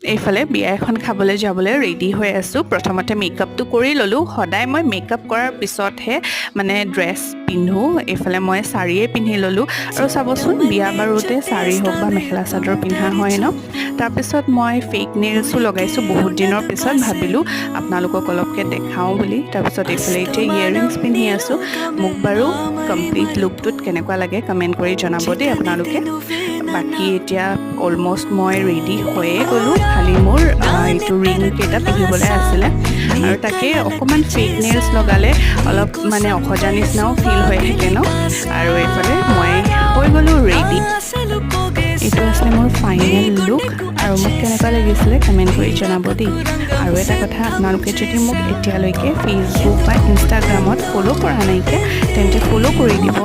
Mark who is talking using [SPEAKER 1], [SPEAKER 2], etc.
[SPEAKER 1] এইফালে বিয়া এখন খাবলৈ যাবলৈ ৰেডি হৈ আছোঁ। প্ৰথমতে মেকআপটো কৰি ল'লোঁ। সদায় মই মেকআপ কৰাৰ পিছতহে মানে ড্ৰেছ পিন্ধোঁ। এইফালে মই চাৰিয়ে পিন্ধি ল'লোঁ। আৰু চাবচোন বিয়া বাৰুতে চাৰি হওক বা মেখেলা চাদৰ পিন্ধা হয় ন। তাৰপিছত মই ফেক নেইলছো লগাইছোঁ বহুত দিনৰ পিছত, ভাবিলোঁ আপোনালোকক অলপকৈ দেখাওঁ বুলি। তাৰপিছত এইফালে এতিয়া ইয়েৰিংছ পিন্ধি আছোঁ। মোক বাৰু কমপ্লিট লুকটোত কেনেকুৱা লাগে কমেণ্ট কৰি জনাব দেই আপোনালোকে। বাকী এতিয়া অলমষ্ট মই ৰেডি হৈয়ে গ'লোঁ। খালি মোৰ এইটো ৰিং কেইটা পিন্ধিবলৈ আছিলে, আৰু তাকে অকণমান ফেক নেইলছ লগালে অলপ মানে অসজা নিচিনাও ফিল হৈ থাকে ন। আৰু এইফালে মই হৈ গ'লোঁ ৰেডি। এইটো আছিলে মোৰ ফাইনেল লুক, আৰু মোক কেনেকুৱা লাগিছিলে কমেণ্ট কৰি জনাব দেই। আৰু এটা কথা, আপোনালোকে যদি মোক এতিয়ালৈকে ফেচবুক বা ইনষ্টাগ্ৰামত ফ'ল' কৰা নাইকিয়া তেন্তে ফ'ল' কৰি দিব।